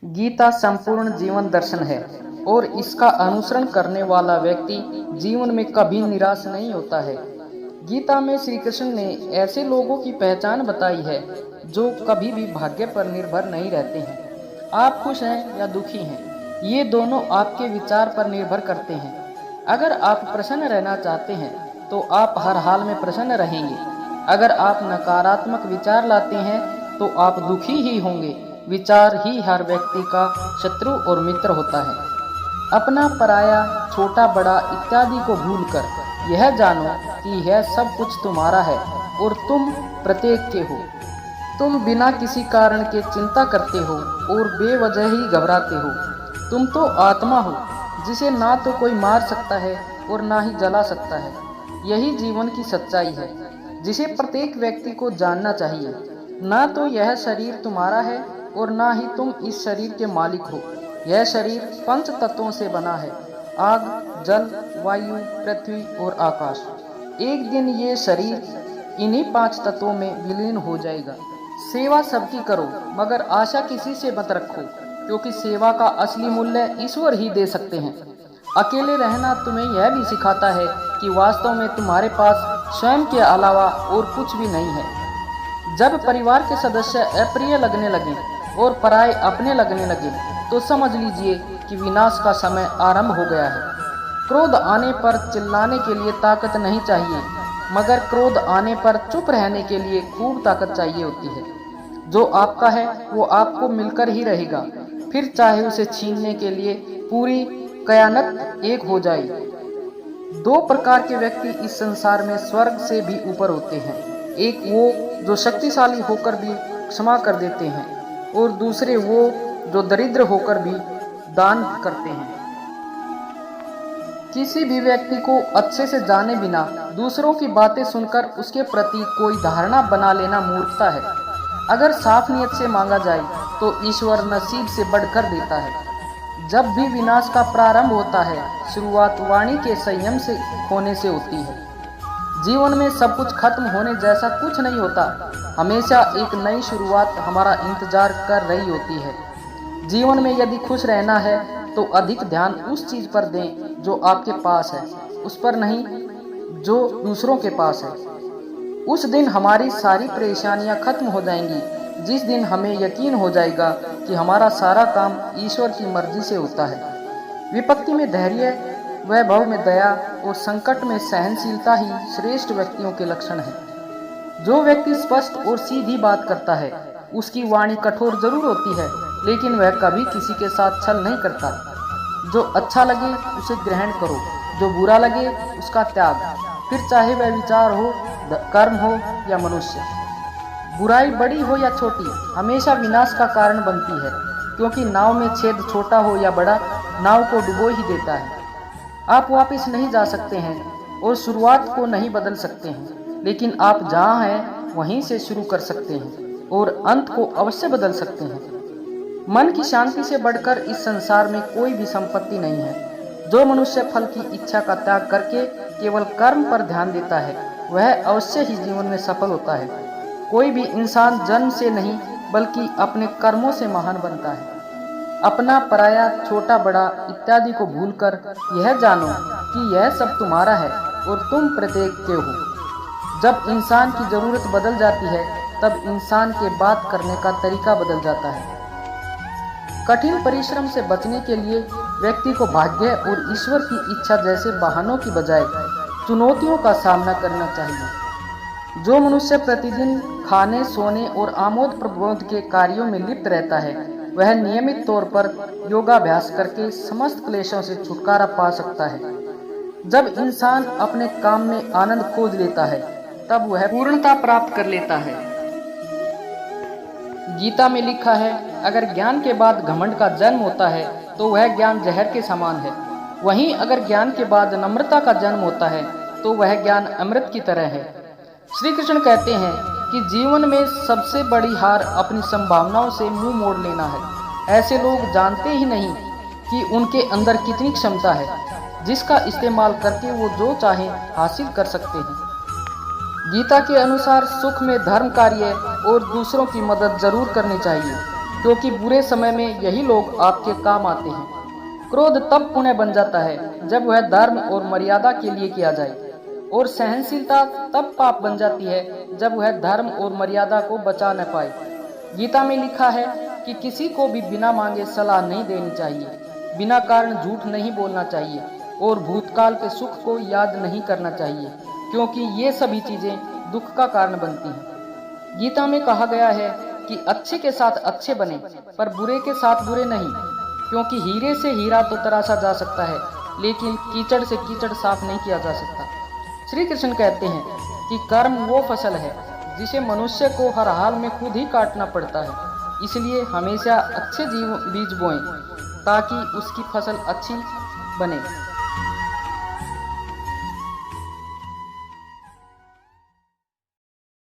गीता संपूर्ण जीवन दर्शन है और इसका अनुसरण करने वाला व्यक्ति जीवन में कभी निराश नहीं होता है। गीता में श्री कृष्ण ने ऐसे लोगों की पहचान बताई है जो कभी भी भाग्य पर निर्भर नहीं रहते हैं। आप खुश हैं या दुखी हैं, ये दोनों आपके विचार पर निर्भर करते हैं। अगर आप प्रसन्न रहना चाहते हैं तो आप हर हाल में प्रसन्न रहेंगे। अगर आप नकारात्मक विचार लाते हैं तो आप दुखी ही होंगे। विचार ही हर व्यक्ति का शत्रु और मित्र होता है। अपना पराया, छोटा बड़ा इत्यादि को भूलकर यह जानो कि यह सब कुछ तुम्हारा है और तुम प्रत्येक के हो। तुम बिना किसी कारण के चिंता करते हो और बेवजह ही घबराते हो। तुम तो आत्मा हो जिसे ना तो कोई मार सकता है और ना ही जला सकता है। यही जीवन की सच्चाई है जिसे प्रत्येक व्यक्ति को जानना चाहिए। ना तो यह शरीर तुम्हारा है और ना ही तुम इस शरीर के मालिक हो। यह शरीर 5 तत्वों से बना है, आग, जल, वायु, पृथ्वी और आकाश। एक दिन ये शरीर इन्हीं 5 तत्वों में विलीन हो जाएगा। सेवा सबकी करो मगर आशा किसी से मत रखो, क्योंकि सेवा का असली मूल्य ईश्वर ही दे सकते हैं। अकेले रहना तुम्हें यह भी सिखाता है कि वास्तव में तुम्हारे पास स्वयं के अलावा और कुछ भी नहीं है। जब परिवार के सदस्य अप्रिय लगने लगे और पराये अपने लगने लगे तो समझ लीजिए कि विनाश का समय आरंभ हो गया है। क्रोध आने पर चिल्लाने के लिए ताकत नहीं चाहिए, मगर क्रोध आने पर चुप रहने के लिए खूब ताकत चाहिए होती है। जो आपका है वो आपको मिलकर ही रहेगा, फिर चाहे उसे छीनने के लिए पूरी कयानत एक हो जाए। 2 प्रकार के व्यक्ति इस संसार में स्वर्ग से भी ऊपर होते हैं। एक वो जो शक्तिशाली होकर भी क्षमा कर देते हैं और दूसरे वो जो दरिद्र होकर भी दान करते हैं। किसी भी व्यक्ति को अच्छे से जाने बिना दूसरों की बातें सुनकर उसके प्रति कोई धारणा बना लेना मूर्खता है। अगर साफ नियत से मांगा जाए तो ईश्वर नसीब से बढ़कर देता है। जब भी विनाश का प्रारंभ होता है, शुरुआत वाणी के संयम से होने से होती है। जीवन में सब कुछ खत्म होने जैसा कुछ नहीं होता। हमेशा एक नई शुरुआत हमारा इंतजार कर रही होती है। जीवन में यदि खुश रहना है तो अधिक ध्यान उस चीज पर दें जो आपके पास है, उस पर नहीं जो दूसरों के पास है। उस दिन हमारी सारी परेशानियां खत्म हो जाएंगी, जिस दिन हमें यकीन हो जाएगा कि हमारा सारा काम ईश्वर की मर्जी से होता है। विपत्ति में धैर्य, वैभव में दया और संकट में सहनशीलता ही श्रेष्ठ व्यक्तियों के लक्षण हैं। जो व्यक्ति स्पष्ट और सीधी बात करता है उसकी वाणी कठोर जरूर होती है, लेकिन वह कभी किसी के साथ छल नहीं करता। जो अच्छा लगे उसे ग्रहण करो, जो बुरा लगे उसका त्याग, फिर चाहे वह विचार हो, कर्म हो या मनुष्य। बुराई बड़ी हो या छोटी हमेशा विनाश का कारण बनती है, क्योंकि नाव में छेद छोटा हो या बड़ा नाव को डुबो ही देता है। आप वापस नहीं जा सकते हैं और शुरुआत को नहीं बदल सकते हैं, लेकिन आप जहाँ हैं वहीं से शुरू कर सकते हैं और अंत को अवश्य बदल सकते हैं। मन की शांति से बढ़कर इस संसार में कोई भी संपत्ति नहीं है। जो मनुष्य फल की इच्छा का त्याग करके केवल कर्म पर ध्यान देता है वह अवश्य ही जीवन में सफल होता है। कोई भी इंसान जन्म से नहीं बल्कि अपने कर्मों से महान बनता है। अपना पराया, छोटा बड़ा इत्यादि को भूलकर यह जानो कि यह सब तुम्हारा है और तुम प्रत्येक के हो। जब इंसान की जरूरत बदल जाती है तब इंसान के बात करने का तरीका बदल जाता है। कठिन परिश्रम से बचने के लिए व्यक्ति को भाग्य और ईश्वर की इच्छा जैसे बहानों की बजाय चुनौतियों का सामना करना चाहिए। जो मनुष्य प्रतिदिन खाने, सोने और आमोद प्रमोद के कार्यों में लिप्त रहता है वह नियमित तौर पर योगाभ्यास करके समस्त क्लेशों से छुटकारा पा सकता है। जब इंसान अपने काम में आनंद खोज लेता है तब वह पूर्णता प्राप्त कर लेता है। गीता में लिखा है, अगर ज्ञान के बाद घमंड का जन्म होता है तो वह ज्ञान जहर के समान है। वहीं अगर ज्ञान के बाद नम्रता का जन्म होता है तो वह ज्ञान अमृत की तरह है। श्री कृष्ण कहते हैं कि जीवन में सबसे बड़ी हार अपनी संभावनाओं से मुंह मोड़ लेना है। ऐसे लोग जानते ही नहीं कि उनके अंदर कितनी क्षमता है, जिसका इस्तेमाल करके वो जो चाहें हासिल कर सकते हैं। गीता के अनुसार सुख में धर्म कार्य और दूसरों की मदद जरूर करनी चाहिए, क्योंकि बुरे समय में यही लोग आपके काम आते हैं। क्रोध तब पुण्य बन जाता है जब वह धर्म और मर्यादा के लिए किया जाए, और सहनशीलता तब पाप बन जाती है जब वह धर्म और मर्यादा को बचा न पाए। गीता में लिखा है कि किसी को भी बिना मांगे सलाह नहीं देनी चाहिए, बिना कारण झूठ नहीं बोलना चाहिए और भूतकाल के सुख को याद नहीं करना चाहिए, क्योंकि ये सभी चीजें दुख का कारण बनती हैं। गीता में कहा गया है कि अच्छे के साथ अच्छे बने, पर बुरे के साथ बुरे नहीं, क्योंकि हीरे से हीरा तो तराशा जा सकता है, लेकिन कीचड़ से कीचड़ साफ नहीं किया जा सकता। श्री कृष्ण कहते हैं कि कर्म वो फसल है जिसे मनुष्य को हर हाल में खुद ही काटना पड़ता है, इसलिए हमेशा अच्छे बीज बोएं ताकि उसकी फसल अच्छी बने।